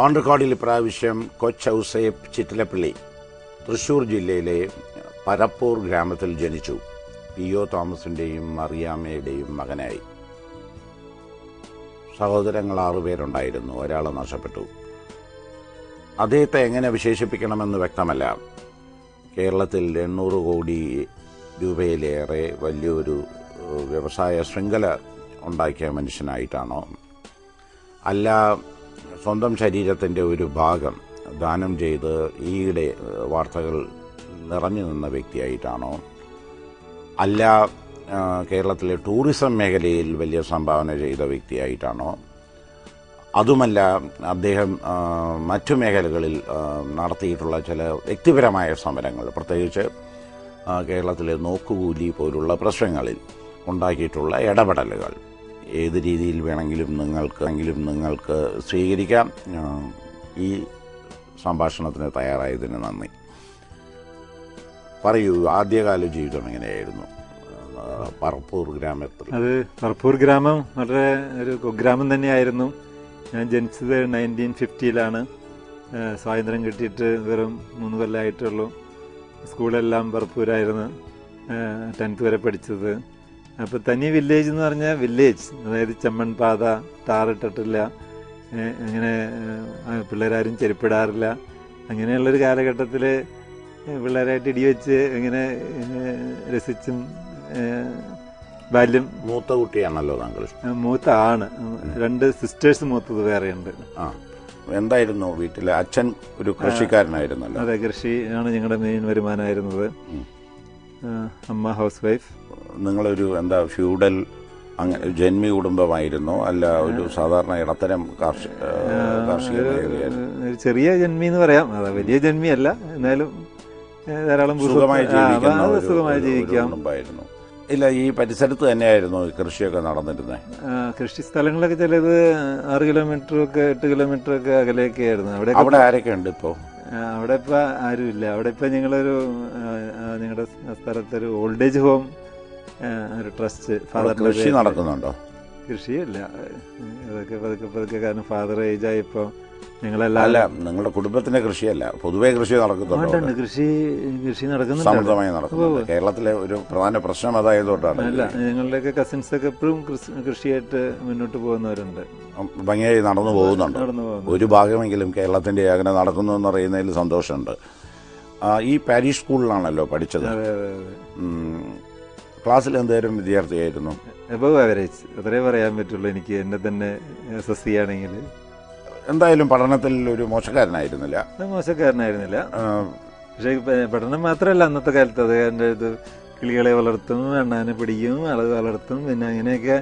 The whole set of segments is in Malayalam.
ഓൺ റെക്കോർഡിൽ ഇപ്രാവശ്യം കൊച്ചൗസേപ്പ് ചിറ്റിലപ്പള്ളി തൃശ്ശൂർ ജില്ലയിലെ പരപ്പൂർ ഗ്രാമത്തിൽ ജനിച്ചു. പി.ഒ. തോമസിൻ്റെയും മറിയാമ്മയുടെയും മകനായി. സഹോദരങ്ങൾ 6 പേരുണ്ടായിരുന്നു. ഒരാൾ നഷ്ടപ്പെട്ടു. അദ്ദേഹത്തെ എങ്ങനെ വിശേഷിപ്പിക്കണമെന്ന് വ്യക്തമല്ല. കേരളത്തിൽ 800 കോടി രൂപയിലേറെ വലിയൊരു വ്യവസായ ശൃംഖല ഉണ്ടാക്കിയ മനുഷ്യനായിട്ടാണോ, അല്ല സ്വന്തം ശരീരത്തിൻ്റെ ഒരു ഭാഗം ദാനം ചെയ്ത് ഈയിടെ വാർത്തകൾ നിറഞ്ഞു നിന്ന വ്യക്തിയായിട്ടാണോ, അല്ല കേരളത്തിലെ ടൂറിസം മേഖലയിൽ വലിയ സംഭാവന ചെയ്ത വ്യക്തിയായിട്ടാണോ, അതുമല്ല അദ്ദേഹം മറ്റു മേഖലകളിൽ നടത്തിയിട്ടുള്ള ചില വ്യക്തിപരമായ സമരങ്ങൾ, പ്രത്യേകിച്ച് കേരളത്തിലെ നോക്കുകൂലി പോലുള്ള പ്രശ്നങ്ങളിൽ ഉണ്ടാക്കിയിട്ടുള്ള ഇടപെടലുകൾ ഏത് രീതിയിൽ വേണമെങ്കിലും നിങ്ങൾക്ക് സ്വീകരിക്കാം. ഈ സംഭാഷണത്തിന് തയ്യാറായതിന് നന്ദി. പറയൂ, ആദ്യകാല ജീവിതം എങ്ങനെയായിരുന്നു പറപ്പൂർ ഗ്രാമത്തിൽ? അത് പറപ്പൂർ ഗ്രാമം വളരെ ഒരു കുഗ്രാമം തന്നെയായിരുന്നു. ഞാൻ ജനിച്ചത് 1950-ലാണ്. സ്വാതന്ത്ര്യം കിട്ടിയിട്ട് വെറും 3 കൊല്ലമായിട്ടുള്ളൂ. സ്കൂളെല്ലാം പറപ്പൂരായിരുന്നു. 10th വരെ പഠിച്ചത്. അപ്പോൾ തനി വില്ലേജ് എന്ന് പറഞ്ഞാൽ വില്ലേജ്, അതായത് ചെമ്മൺ പാത, ടാറിട്ടിട്ടില്ല, അങ്ങനെ പിള്ളേരാരും ചെരുപ്പിടാറില്ല. അങ്ങനെയുള്ളൊരു കാലഘട്ടത്തിൽ പിള്ളേരായിട്ട് ഇടിവെച്ച് ഇങ്ങനെ രസിച്ചും ബാല്യം. മൂത്ത കുട്ടിയാണല്ലോ താങ്കൾ? മൂത്ത ആണ്. 2 സിസ്റ്റേഴ്സ് മൂത്തത് വേറെയുണ്ട്. എന്തായിരുന്നു വീട്ടിലെ അച്ഛൻ? ഒരു കൃഷിക്കാരനായിരുന്നല്ലോ. അതെ, കൃഷിയാണ് ഞങ്ങളുടെ മെയിൻ വരുമാനമായിരുന്നത്. അമ്മ ഹൗസ് വൈഫ്. നിങ്ങളൊരു ഫ്യൂഡൽ അങ്ങനെ ജന്മി കുടുംബമായിരുന്നോ, അല്ല ഒരു സാധാരണ ഇടത്തരം കാർഷിക ഒരു ചെറിയ ജന്മി എന്ന് പറയാം. അതെ, വലിയ ജന്മി അല്ല, എന്നാലും ധാരാളം സുഖമായി ജീവിക്കാം കുടുംബമായിരുന്നു. ഇല്ല, ഈ പരിസരത്ത് തന്നെയായിരുന്നു കൃഷിയൊക്കെ നടന്നിരുന്നത്? കൃഷി സ്ഥലങ്ങളൊക്കെ ചിലത് 6 കിലോമീറ്ററൊക്കെ 8 കിലോമീറ്ററൊക്കെ അകലെയൊക്കെ ആയിരുന്നു. അവിടെ ആരൊക്കെ ഉണ്ട് ഇപ്പോൾ? അവിടെ ഇപ്പം ആരുമില്ല. അവിടെ ഇപ്പം ഞങ്ങളുടെ സ്ഥലത്തൊരു ഓൾഡ് ഏജ് ഹോം, ഒരു ട്രസ്റ്റ്. ഫാദറിന്റെ കൃഷി നടക്കുന്നുണ്ടോ? കൃഷിയില്ല, ഇതൊക്കെ പതുക്കെ കാരണം ഫാദർ ഏജ് ആയപ്പോൾ ഞങ്ങളെല്ലാം. അല്ല, നിങ്ങളുടെ കുടുംബത്തിന്റെ കൃഷിയല്ല, പൊതുവെ കൃഷി നടക്കുന്നുണ്ടോ? കൃഷി നടക്കുന്നുണ്ട്, സമൃദ്ധമായി നടക്കുന്നുണ്ട്. കേരളത്തിലെ ഒരു പ്രധാന പ്രശ്നം അതായതുകൊണ്ടാണ്. അല്ല, ഞങ്ങളുടെയൊക്കെ കസിൻസൊക്കെ എപ്പോഴും കൃഷിയായിട്ട് മുന്നോട്ട് പോകുന്നവരുണ്ട്. ഭംഗിയായി നടന്നു പോകുന്നുണ്ട്. ഒരു ഭാഗമെങ്കിലും കേരളത്തിന്റെ അങ്ങനെ നടക്കുന്നു എന്ന് പറയുന്നതിൽ സന്തോഷമുണ്ട്. ഈ പാരീഷ് സ്കൂളിലാണല്ലോ പഠിച്ചത്. ക്ലാസ്സിൽ എന്തേലും വിദ്യാർത്ഥിയായിരുന്നു? എബവ് ആവറേജ്, അത്രേ പറയാൻ പറ്റുള്ളൂ എനിക്ക്. എന്നെ തന്നെ SSC ആണെങ്കിൽ. എന്തായാലും പഠനത്തിൽ ഒരു മോശക്കാരനായിരുന്നില്ല. പക്ഷേ പഠനം മാത്രമല്ല, അന്നത്തെ കാലത്ത് അത് എൻ്റെ കിളികളെ വളർത്തും, എണ്ണാനെ പിടിക്കും, അളവ് വളർത്തും, പിന്നെ അങ്ങനെയൊക്കെ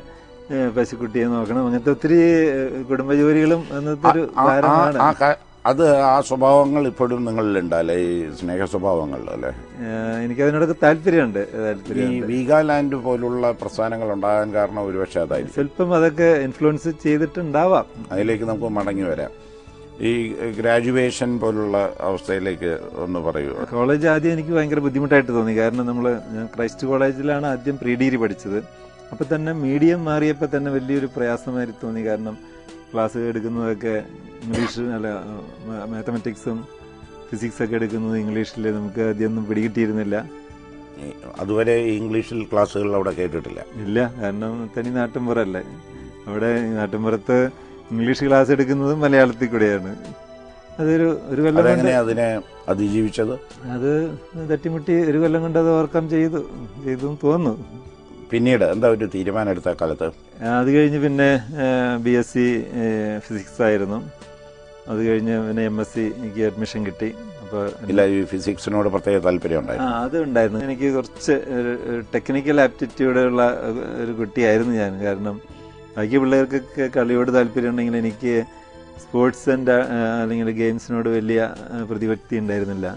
പശുക്കുട്ടിയെ നോക്കണം, അങ്ങനത്തെ ഒത്തിരി കുടുംബജോലികളും അന്നത്തെ ഒരു ഭാരമാണ്. അത് ആ സ്വഭാവങ്ങൾ ഇപ്പോഴും നിങ്ങളിലുണ്ടല്ലേ, ഈ സ്നേഹ സ്വഭാവങ്ങൾ അല്ലേ? എനിക്കതിനോടൊക്കെ താല്പര്യമുണ്ട്. ഈ വീഗാലാൻഡ് പോലുള്ള പ്രസ്ഥാനങ്ങൾ ഉണ്ടാകാൻ കാരണം ഒരുപക്ഷെ അതായിരിക്കും. സ്വല്പം അതൊക്കെ ഇൻഫ്ലുവൻസ് ചെയ്തിട്ടുണ്ടാവാം. അതിലേക്ക് നമുക്ക് മടങ്ങി വരാം. ഈ ഗ്രാജുവേഷൻ പോലുള്ള അവസ്ഥയിലേക്ക് ഒന്ന് പറയൂ. കോളേജ് ആദ്യം എനിക്ക് ഭയങ്കര ബുദ്ധിമുട്ടായിട്ട് തോന്നി. കാരണം ഞാൻ ക്രൈസ്റ്റ് കോളേജിലാണ് ആദ്യം പ്രീ ഡിഗ്രി പഠിച്ചത്. അപ്പം തന്നെ മീഡിയം മാറിയപ്പോൾ തന്നെ വലിയൊരു പ്രയാസമായി തോന്നി. കാരണം ക്ലാസ് എടുക്കുന്നതൊക്കെ ഇംഗ്ലീഷ്, അല്ല മാത്തമാറ്റിക്സും ഫിസിക്സൊക്കെ എടുക്കുന്നത് ഇംഗ്ലീഷിൽ. നമുക്ക് ആദ്യമൊന്നും പിടികിട്ടിയിരുന്നില്ല. അതുവരെ ഇംഗ്ലീഷിൽ ക്ലാസ്സുകൾ അവിടെ കേട്ടിട്ടില്ല? ഇല്ല, കാരണം തനി നാട്ടിൻപുറല്ലേ. അവിടെ നാട്ടിൻപുറത്ത് ഇംഗ്ലീഷ് ക്ലാസ് എടുക്കുന്നതും മലയാളത്തിൽ കൂടെയാണ്. അതൊരു കൊല്ലം കൊണ്ട് അതിനെ അതിജീവിച്ചത്. അത് തട്ടിമുട്ടി 1 കൊല്ലം കൊണ്ട് അത് ഓവർകം ചെയ്തു തോന്നുന്നു. പിന്നീട് എന്താ ഒരു തീരുമാനം എടുത്ത കാലത്ത്? അത് കഴിഞ്ഞ് പിന്നെ BSc ഫിസിക്സ് ആയിരുന്നു. അത് കഴിഞ്ഞ് പിന്നെ MSc എനിക്ക് അഡ്മിഷൻ കിട്ടി. അപ്പോൾ ഇല്ല, ഈ ഫിസിക്സിനോട് പ്രത്യേക താല്പര്യം ഉണ്ടായിരുന്നു? അത് ഉണ്ടായിരുന്നു. എനിക്ക് കുറച്ച് ടെക്നിക്കൽ ആപ്റ്റിറ്റ്യൂഡുള്ള ഒരു കുട്ടിയായിരുന്നു ഞാൻ. കാരണം ബാക്കി പിള്ളേർക്കൊക്കെ കളിയോട് താല്പര്യം ഉണ്ടെങ്കിൽ എനിക്ക് സ്പോർട്സ് അല്ലെങ്കിൽ ഗെയിംസിനോട് വലിയ പ്രതിപത്തി ഉണ്ടായിരുന്നില്ല.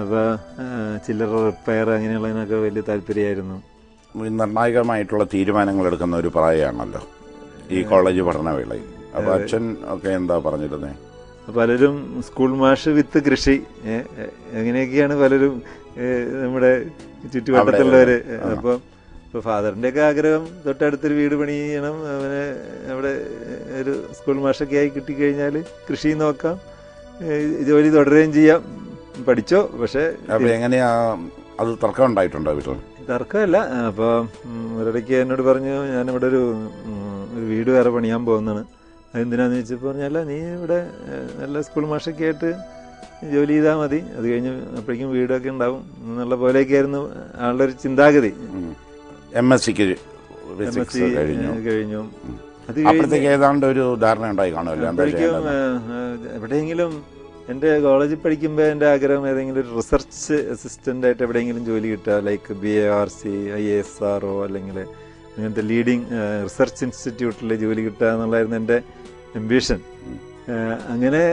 അപ്പോൾ ചില്ലറ റിപ്പയർ അങ്ങനെയുള്ളതിനൊക്കെ വലിയ താല്പര്യമായിരുന്നു. നിർണായകമായിട്ടുള്ള തീരുമാനങ്ങൾ എടുക്കുന്ന ഒരു പ്രായമാണല്ലോ ഈ കോളേജ് പഠനവേളയിൽ. അപ്പോൾ അച്ഛൻ ഒക്കെ എന്താ പറഞ്ഞിരുന്നേ? പലരും സ്കൂൾ മാഷ് വിത്ത് കൃഷി, അങ്ങനെയൊക്കെയാണ് പലരും നമ്മുടെ ചുറ്റുവട്ടത്തുള്ളവർ. അപ്പോൾ ഫാദറിൻ്റെയൊക്കെ ആഗ്രഹം തൊട്ടടുത്തൊരു വീട് പണി ചെയ്യണം, അവനെ അവിടെ ഒരു സ്കൂൾ മാഷൊക്കെ ആയി കിട്ടിക്കഴിഞ്ഞാൽ കൃഷി നോക്കാം, ജോലി തുടരുകയും ചെയ്യാം. പഠിച്ചോ, പക്ഷേ എങ്ങനെയാ അത് തർക്കം ഉണ്ടായിട്ടുണ്ടോ വീട്ടിൽ? തർക്കമല്ല. അപ്പോൾ ഒരിടയ്ക്ക് എന്നോട് പറഞ്ഞു, ഞാനിവിടെ ഒരു വീട് വേറെ പണിയാൻ പോകുന്നതാണ്, അതെന്തിനാന്ന് ചോദിച്ചപ്പോൾ പറഞ്ഞല്ല, നീ ഇവിടെ നല്ല സ്കൂൾ മാഷൊക്കെ ആയിട്ട് ജോലി ചെയ്താൽ മതി, അത് കഴിഞ്ഞ് അപ്പോഴേക്കും വീടൊക്കെ ഉണ്ടാവും എന്നുള്ള പോലെയൊക്കെയായിരുന്നു ആളുടെ ഒരു ചിന്താഗതി. MSc കഴിഞ്ഞു. അത് അപ്പോഴത്തേക്ക് ഏതാണ്ട് ഒരു ധാരണ ഉണ്ടായി കാണുമല്ലോ. അപ്പോഴേക്കും എവിടെയെങ്കിലും എൻ്റെ കോളേജിൽ പഠിക്കുമ്പോൾ എൻ്റെ ആഗ്രഹം ഏതെങ്കിലും ഒരു റിസർച്ച് അസിസ്റ്റൻ്റ് ആയിട്ട് എവിടെയെങ്കിലും ജോലി കിട്ടുക, ലൈക്ക് BARC, IASRO അല്ലെങ്കിൽ അങ്ങനത്തെ ലീഡിങ് റിസർച്ച് ഇൻസ്റ്റിറ്റ്യൂട്ടിൽ ജോലി കിട്ടുക എന്നുള്ളതായിരുന്നു എൻ്റെ അംബിഷൻ. അങ്ങനെ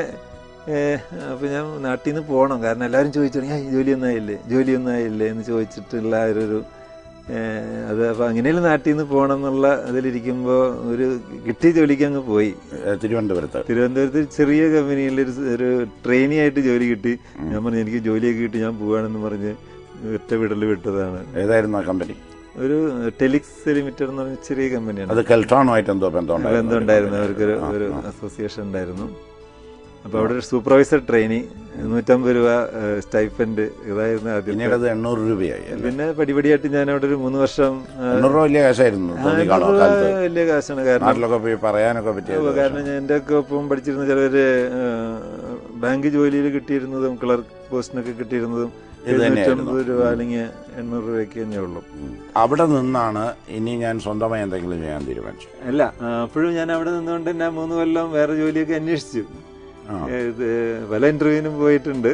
അപ്പോൾ ഞാൻ നാട്ടിൽ നിന്ന് പോകണം, കാരണം എല്ലാവരും ചോദിച്ചു ജോലിയൊന്നും ആയില്ലേ എന്ന് ചോദിച്ചിട്ടുള്ള ഒരു അത്. അപ്പോൾ അങ്ങനെയും നാട്ടിൽ നിന്ന് പോകണം എന്നുള്ള അതിലിരിക്കുമ്പോൾ ഒരു കിട്ടിയ ജോലിക്ക് അങ്ങ് പോയി. തിരുവനന്തപുരത്ത് ചെറിയ കമ്പനിയിൽ ഒരു ട്രെയിനി ആയിട്ട് ജോലി കിട്ടി. ഞാൻ പറഞ്ഞു എനിക്ക് ജോലിയൊക്കെ കിട്ടി, ഞാൻ പോവാണെന്ന് പറഞ്ഞ് ഒറ്റ വിടൽ വിട്ടതാണ്. ഏതായിരുന്നു ആ കമ്പനി? ഒരു ടെലിക്സ് ലിമിറ്റഡ് എന്ന് പറഞ്ഞ ചെറിയ കമ്പനിയാണ്. അത് കെൽട്രോണുമായിട്ട് എന്തോ ബന്ധമുണ്ടായിരുന്നു, അവർക്കൊരു അസോസിയേഷൻ ഉണ്ടായിരുന്നു. അപ്പോൾ അവിടെ ഒരു സൂപ്പർവൈസർ ട്രെയിനി, 150 രൂപ സ്റ്റൈപ്പൻഡ്, ഇതായിരുന്നു ആദ്യം. 800 രൂപയായി. പിന്നെ പടിപടിയായിട്ട് ഞാൻ അവിടെ ഒരു 3 വർഷം. 800 വലിയ കാശായിരുന്നു. വലിയ കാശാണ്, കാരണം ഞാൻ എൻ്റെ ഒക്കെ ഒപ്പം പഠിച്ചിരുന്ന ചിലവർ ബാങ്ക് ജോലിയിൽ കിട്ടിയിരുന്നതും ക്ലർക്ക് പോസ്റ്റിനൊക്കെ കിട്ടിയിരുന്നതും 750 രൂപ അല്ലെങ്കിൽ 800 രൂപയൊക്കെ തന്നെ ഉള്ളൂ. അവിടെ നിന്നാണ് ഇനി ഞാൻ സ്വന്തമായി എന്തെങ്കിലും ചെയ്യാൻ തീരുമാനിച്ചു? അല്ല, അപ്പോഴും ഞാൻ അവിടെ നിന്നുകൊണ്ട് തന്നെ 3 കൊല്ലം വേറെ ജോലിയൊക്കെ അന്വേഷിച്ചു. പല ഇന്റർവ്യൂവിനും പോയിട്ടുണ്ട്,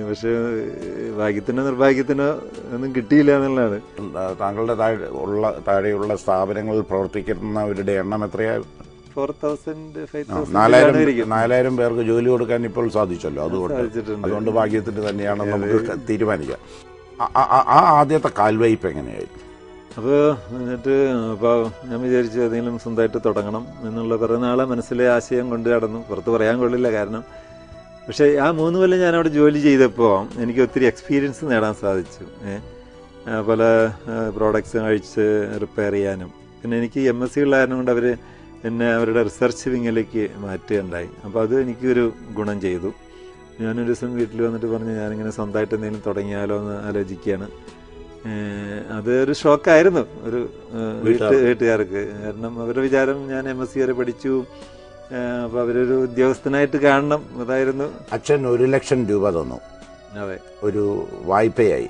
പക്ഷെ ഭാഗ്യത്തിനോ നിർഭാഗ്യത്തിനോ ഒന്നും കിട്ടിയില്ല എന്നുള്ളതാണ്. താങ്കളുടെ താഴെയുള്ള സ്ഥാപനങ്ങളിൽ പ്രവർത്തിക്കുന്നവരുടെ എണ്ണം എത്രയായി? 4000 പേർക്ക് ജോലി കൊടുക്കാൻ ഇപ്പോൾ സാധിച്ചല്ലോ. അതുകൊണ്ട് ഭാഗ്യത്തിന് തന്നെയാണ് നമുക്ക് തീരുമാനിക്കാം. ആ ആദ്യത്തെ കാൽവയ്പ് എങ്ങനെയായിരുന്നു? അപ്പോൾ ഞാൻ വിചാരിച്ചു ഏതെങ്കിലും സ്വന്തമായിട്ട് തുടങ്ങണം എന്നുള്ള പറയുന്ന ആളെ മനസ്സിലെ ആശയം കൊണ്ട് കടന്നു. പുറത്ത് പറയാൻ കൊള്ളില്ല, കാരണം പക്ഷേ ആ 3 കൊല്ലം ഞാൻ അവിടെ ജോലി ചെയ്തപ്പോൾ എനിക്ക് ഒത്തിരി എക്സ്പീരിയൻസ് നേടാൻ സാധിച്ചു. പല പ്രോഡക്ട്സ് കഴിച്ച് റിപ്പയർ ചെയ്യാനും. പിന്നെ എനിക്ക് MSc ഉള്ളായിരുന്നു കൊണ്ട് അവർ എന്നെ അവരുടെ റിസർച്ച് വിങ്ങിലേക്ക് മാറ്റുകയുണ്ടായി. അപ്പോൾ അത് എനിക്കൊരു ഗുണം ചെയ്തു. ഞാനൊരു ദിവസം വീട്ടിൽ വന്നിട്ട് പറഞ്ഞു, ഞാനിങ്ങനെ സ്വന്തമായിട്ട് എന്തെങ്കിലും തുടങ്ങിയാലോ എന്ന് ആലോചിക്കുകയാണ്. അതൊരു ഷോക്കായിരുന്നു ഒരു വീട്ടുകാർക്ക്, കാരണം അവരുടെ വിചാരം ഞാൻ MSc വരെ പഠിച്ചു, അപ്പോൾ അവരൊരു ഉദ്യോഗസ്ഥനായിട്ട് കാണണം, അതായിരുന്നു. അച്ഛൻ 1 ലക്ഷം രൂപ തന്നു. അതെ, ഒരു വായ്പയായി.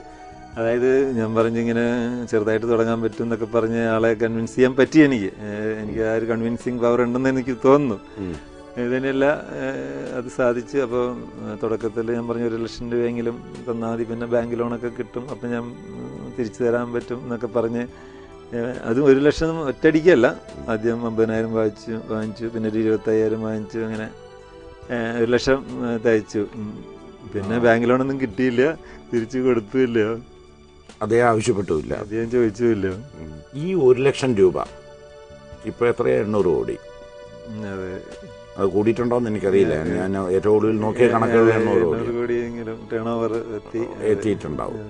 അതായത് ഞാൻ പറഞ്ഞിങ്ങനെ ചെറുതായിട്ട് തുടങ്ങാൻ പറ്റും എന്നൊക്കെ പറഞ്ഞ് ആളെ കൺവിൻസ് ചെയ്യാൻ പറ്റി. എനിക്ക് ആ ഒരു കൺവിൻസിങ് പവർ ഉണ്ടെന്ന് എനിക്ക് തോന്നുന്നു. ഇതിനെല്ല അത് സാധിച്ചു. അപ്പോൾ തുടക്കത്തിൽ ഞാൻ പറഞ്ഞു 1 ലക്ഷം രൂപയെങ്കിലും തന്നാൽ മതി, പിന്നെ ബാങ്ക് ലോണൊക്കെ കിട്ടും, അപ്പം ഞാൻ തിരിച്ചു തരാൻ പറ്റും എന്നൊക്കെ പറഞ്ഞ് അതും 1 ലക്ഷം ഒറ്റയടിക്കല്ല, ആദ്യം 50,000 വാങ്ങിച്ചു, പിന്നെ ഒരു 25,000 വാങ്ങിച്ചു, അങ്ങനെ 1 ലക്ഷം തയ്ച്ചു. പിന്നെ ബാങ്ക് ലോണൊന്നും കിട്ടിയില്ല, തിരിച്ചു കൊടുത്തില്ല, അതേ ആവശ്യപ്പെട്ടില്ല, അദ്ദേഹം ചോദിച്ചില്ല. ഈ 1 ലക്ഷം രൂപ ഇപ്പോൾ എത്രയാണ്? 800 കോടി. അതെ, അത് കൂടിയിട്ടുണ്ടോയെന്ന് എനിക്കറിയില്ല. ഞാൻ ഏറ്റവും ഒടുവിൽ നോക്കിയ കണക്കുകൾ 800 കോടിയെങ്കിലും ടേൺ ഓവർ എത്തിയിട്ടുണ്ടാവും.